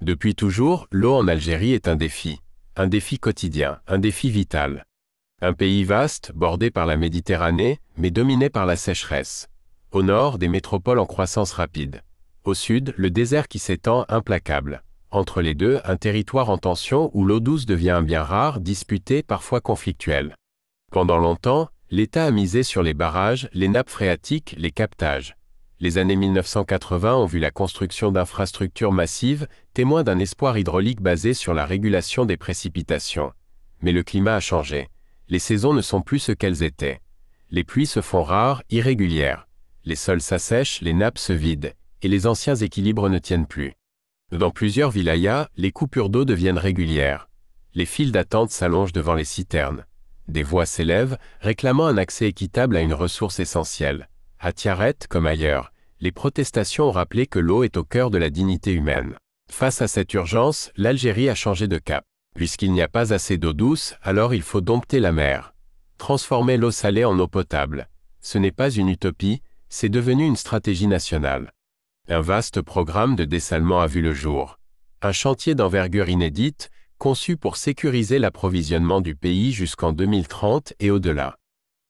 Depuis toujours, l'eau en Algérie est un défi quotidien, un défi vital. Un pays vaste, bordé par la Méditerranée, mais dominé par la sécheresse. Au nord, des métropoles en croissance rapide. Au sud, le désert qui s'étend implacable. Entre les deux, un territoire en tension où l'eau douce devient un bien rare, disputé, parfois conflictuel. Pendant longtemps, l'État a misé sur les barrages, les nappes phréatiques, les captages. Les années 1980 ont vu la construction d'infrastructures massives, témoins d'un espoir hydraulique basé sur la régulation des précipitations. Mais le climat a changé. Les saisons ne sont plus ce qu'elles étaient. Les pluies se font rares, irrégulières. Les sols s'assèchent, les nappes se vident, et les anciens équilibres ne tiennent plus. Dans plusieurs wilayas, les coupures d'eau deviennent régulières. Les files d'attente s'allongent devant les citernes. Des voix s'élèvent, réclamant un accès équitable à une ressource essentielle. À Tiaret, comme ailleurs, les protestations ont rappelé que l'eau est au cœur de la dignité humaine. Face à cette urgence, l'Algérie a changé de cap. Puisqu'il n'y a pas assez d'eau douce, alors il faut dompter la mer. Transformer l'eau salée en eau potable. Ce n'est pas une utopie, c'est devenu une stratégie nationale. Un vaste programme de dessalement a vu le jour. Un chantier d'envergure inédite, conçu pour sécuriser l'approvisionnement du pays jusqu'en 2030 et au-delà.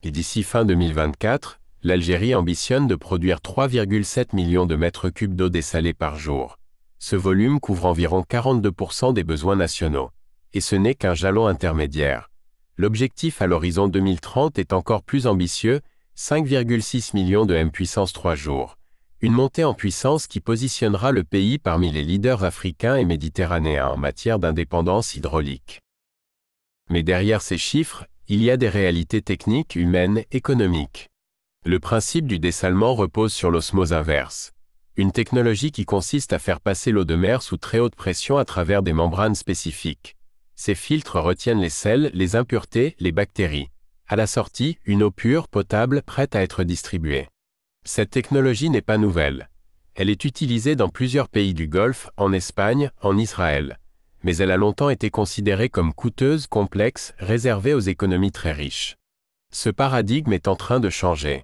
Et d'ici fin 2024, l'Algérie ambitionne de produire 3,7 millions de mètres cubes d'eau dessalée par jour. Ce volume couvre environ 42% des besoins nationaux. Et ce n'est qu'un jalon intermédiaire. L'objectif à l'horizon 2030 est encore plus ambitieux, 5,6 millions de M puissance 3 jours. Une montée en puissance qui positionnera le pays parmi les leaders africains et méditerranéens en matière d'indépendance hydraulique. Mais derrière ces chiffres, il y a des réalités techniques, humaines, économiques. Le principe du dessalement repose sur l'osmose inverse. Une technologie qui consiste à faire passer l'eau de mer sous très haute pression à travers des membranes spécifiques. Ces filtres retiennent les sels, les impuretés, les bactéries. À la sortie, une eau pure, potable, prête à être distribuée. Cette technologie n'est pas nouvelle. Elle est utilisée dans plusieurs pays du Golfe, en Espagne, en Israël. Mais elle a longtemps été considérée comme coûteuse, complexe, réservée aux économies très riches. Ce paradigme est en train de changer.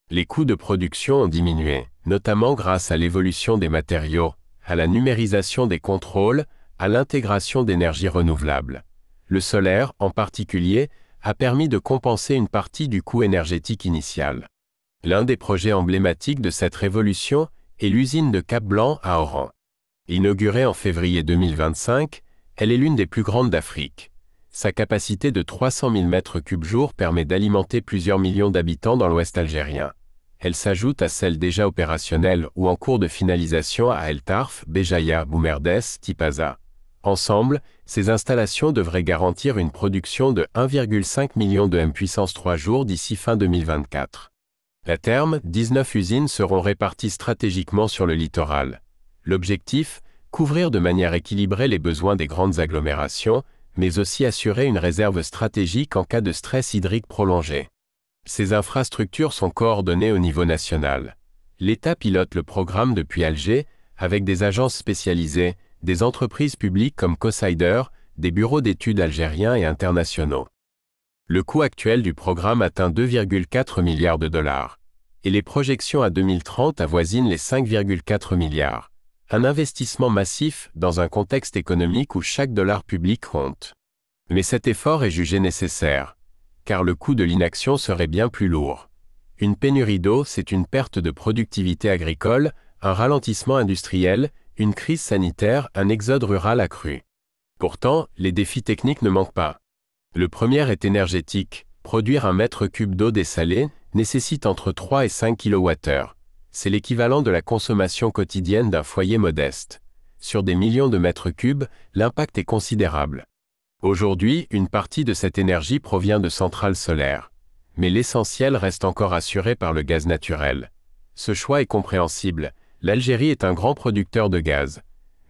Les coûts de production ont diminué, notamment grâce à l'évolution des matériaux, à la numérisation des contrôles, à l'intégration d'énergies renouvelables. Le solaire, en particulier, a permis de compenser une partie du coût énergétique initial. L'un des projets emblématiques de cette révolution est l'usine de Cap-Blanc à Oran. Inaugurée en février 2025, elle est l'une des plus grandes d'Afrique. Sa capacité de 300 000 m3/jour permet d'alimenter plusieurs millions d'habitants dans l'ouest algérien. Elle s'ajoute à celles déjà opérationnelles ou en cours de finalisation à El Tarf, Béjaïa, Boumerdès, Tipaza. Ensemble, ces installations devraient garantir une production de 1,5 million de M puissance 3 jours d'ici fin 2024. À terme, 19 usines seront réparties stratégiquement sur le littoral. L'objectif, couvrir de manière équilibrée les besoins des grandes agglomérations, mais aussi assurer une réserve stratégique en cas de stress hydrique prolongé. Ces infrastructures sont coordonnées au niveau national. L'État pilote le programme depuis Alger, avec des agences spécialisées, des entreprises publiques comme Cosider, des bureaux d'études algériens et internationaux. Le coût actuel du programme atteint 2,4 milliards de dollars. Et les projections à 2030 avoisinent les 5,4 milliards. Un investissement massif dans un contexte économique où chaque dollar public compte. Mais cet effort est jugé nécessaire, car le coût de l'inaction serait bien plus lourd. Une pénurie d'eau, c'est une perte de productivité agricole, un ralentissement industriel, une crise sanitaire, un exode rural accru. Pourtant, les défis techniques ne manquent pas. Le premier est énergétique. Produire un mètre cube d'eau dessalée nécessite entre 3 et 5 kWh. C'est l'équivalent de la consommation quotidienne d'un foyer modeste. Sur des millions de mètres cubes, l'impact est considérable. Aujourd'hui, une partie de cette énergie provient de centrales solaires. Mais l'essentiel reste encore assuré par le gaz naturel. Ce choix est compréhensible. L'Algérie est un grand producteur de gaz.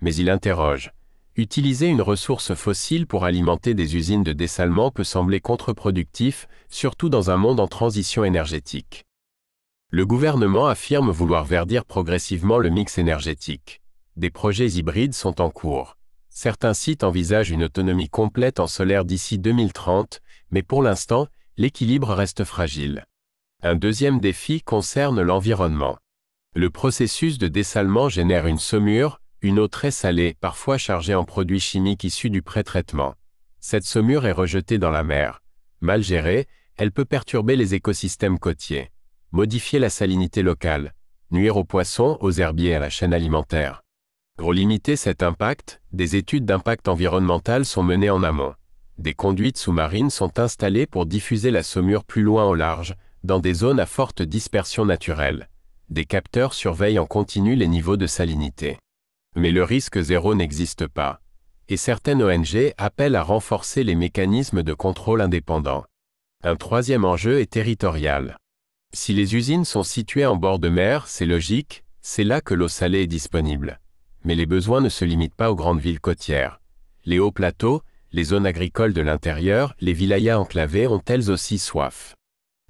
Mais il interroge. Utiliser une ressource fossile pour alimenter des usines de dessalement peut sembler contre-productif, surtout dans un monde en transition énergétique. Le gouvernement affirme vouloir verdir progressivement le mix énergétique. Des projets hybrides sont en cours. Certains sites envisagent une autonomie complète en solaire d'ici 2030, mais pour l'instant, l'équilibre reste fragile. Un deuxième défi concerne l'environnement. Le processus de dessalement génère une saumure, Une eau très salée, parfois chargée en produits chimiques issus du pré-traitement. Cette saumure est rejetée dans la mer. Mal gérée, elle peut perturber les écosystèmes côtiers, modifier la salinité locale, nuire aux poissons, aux herbiers et à la chaîne alimentaire. Pour limiter cet impact, des études d'impact environnemental sont menées en amont. Des conduites sous-marines sont installées pour diffuser la saumure plus loin au large, dans des zones à forte dispersion naturelle. Des capteurs surveillent en continu les niveaux de salinité. Mais le risque zéro n'existe pas, et certaines ONG appellent à renforcer les mécanismes de contrôle indépendants. Un troisième enjeu est territorial. Si les usines sont situées en bord de mer, c'est logique, c'est là que l'eau salée est disponible. Mais les besoins ne se limitent pas aux grandes villes côtières. Les hauts plateaux, les zones agricoles de l'intérieur, les wilayas enclavées ont elles aussi soif.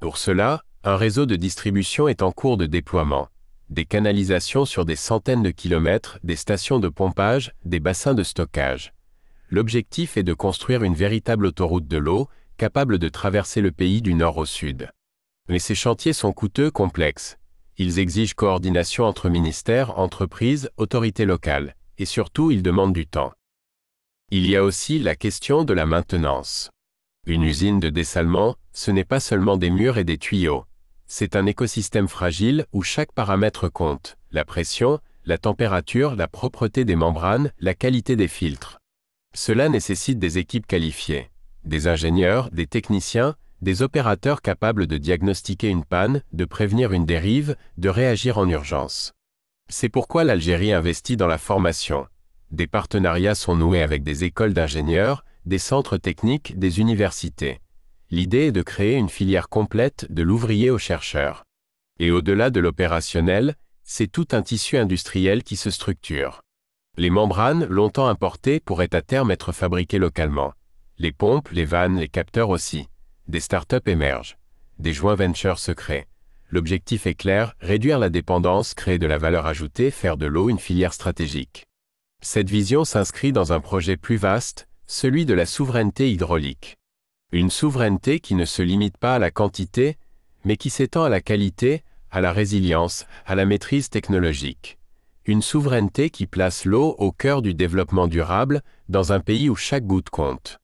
Pour cela, un réseau de distribution est en cours de déploiement. Des canalisations sur des centaines de kilomètres, des stations de pompage, des bassins de stockage. L'objectif est de construire une véritable autoroute de l'eau, capable de traverser le pays du nord au sud. Mais ces chantiers sont coûteux, complexes. Ils exigent coordination entre ministères, entreprises, autorités locales, et surtout ils demandent du temps. Il y a aussi la question de la maintenance. Une usine de dessalement, ce n'est pas seulement des murs et des tuyaux. C'est un écosystème fragile où chaque paramètre compte, la pression, la température, la propreté des membranes, la qualité des filtres. Cela nécessite des équipes qualifiées, des ingénieurs, des techniciens, des opérateurs capables de diagnostiquer une panne, de prévenir une dérive, de réagir en urgence. C'est pourquoi l'Algérie investit dans la formation. Des partenariats sont noués avec des écoles d'ingénieurs, des centres techniques, des universités. L'idée est de créer une filière complète de l'ouvrier au chercheur. Et au-delà de l'opérationnel, c'est tout un tissu industriel qui se structure. Les membranes, longtemps importées, pourraient à terme être fabriquées localement. Les pompes, les vannes, les capteurs aussi. Des startups émergent. Des joint ventures se créent. L'objectif est clair, réduire la dépendance, créer de la valeur ajoutée, faire de l'eau une filière stratégique. Cette vision s'inscrit dans un projet plus vaste, celui de la souveraineté hydraulique. Une souveraineté qui ne se limite pas à la quantité, mais qui s'étend à la qualité, à la résilience, à la maîtrise technologique. Une souveraineté qui place l'eau au cœur du développement durable, dans un pays où chaque goutte compte.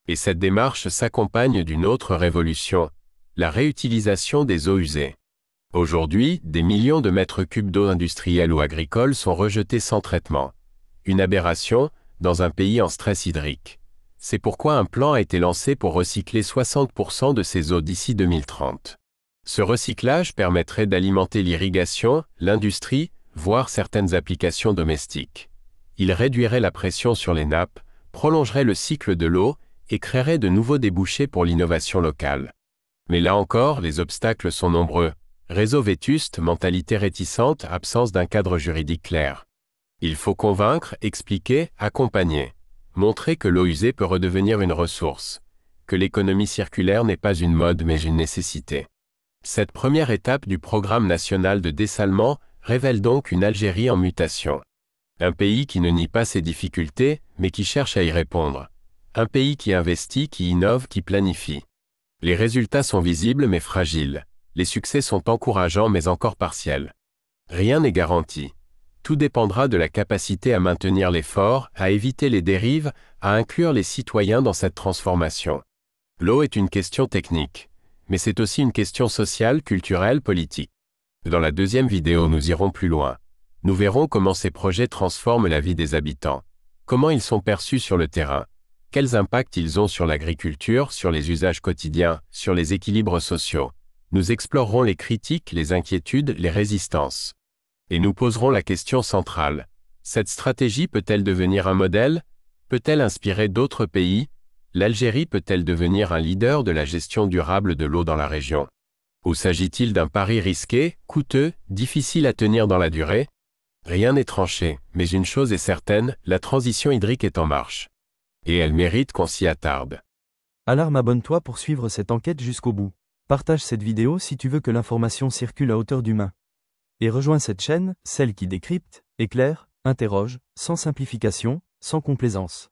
Et cette démarche s'accompagne d'une autre révolution, la réutilisation des eaux usées. Aujourd'hui, des millions de mètres cubes d'eau industrielle ou agricole sont rejetés sans traitement. Une aberration, dans un pays en stress hydrique. C'est pourquoi un plan a été lancé pour recycler 60% de ces eaux d'ici 2030. Ce recyclage permettrait d'alimenter l'irrigation, l'industrie, voire certaines applications domestiques. Il réduirait la pression sur les nappes, prolongerait le cycle de l'eau et créerait de nouveaux débouchés pour l'innovation locale. Mais là encore, les obstacles sont nombreux. Réseau vétuste, mentalité réticente, absence d'un cadre juridique clair. Il faut convaincre, expliquer, accompagner. Montrer que l'eau usée peut redevenir une ressource. Que l'économie circulaire n'est pas une mode mais une nécessité. Cette première étape du programme national de dessalement révèle donc une Algérie en mutation. Un pays qui ne nie pas ses difficultés, mais qui cherche à y répondre. Un pays qui investit, qui innove, qui planifie. Les résultats sont visibles mais fragiles. Les succès sont encourageants mais encore partiels. Rien n'est garanti. Tout dépendra de la capacité à maintenir l'effort, à éviter les dérives, à inclure les citoyens dans cette transformation. L'eau est une question technique, mais c'est aussi une question sociale, culturelle, politique. Dans la deuxième vidéo, nous irons plus loin. Nous verrons comment ces projets transforment la vie des habitants, comment ils sont perçus sur le terrain, quels impacts ils ont sur l'agriculture, sur les usages quotidiens, sur les équilibres sociaux. Nous explorerons les critiques, les inquiétudes, les résistances. Et nous poserons la question centrale. Cette stratégie peut-elle devenir un modèle? Peut-elle inspirer d'autres pays? L'Algérie peut-elle devenir un leader de la gestion durable de l'eau dans la région? Ou s'agit-il d'un pari risqué, coûteux, difficile à tenir dans la durée? Rien n'est tranché, mais une chose est certaine, la transition hydrique est en marche. Et elle mérite qu'on s'y attarde. Alarme, abonne-toi pour suivre cette enquête jusqu'au bout. Partage cette vidéo si tu veux que l'information circule à hauteur d'humain. Et rejoins cette chaîne, celle qui décrypte, éclaire, interroge, sans simplification, sans complaisance.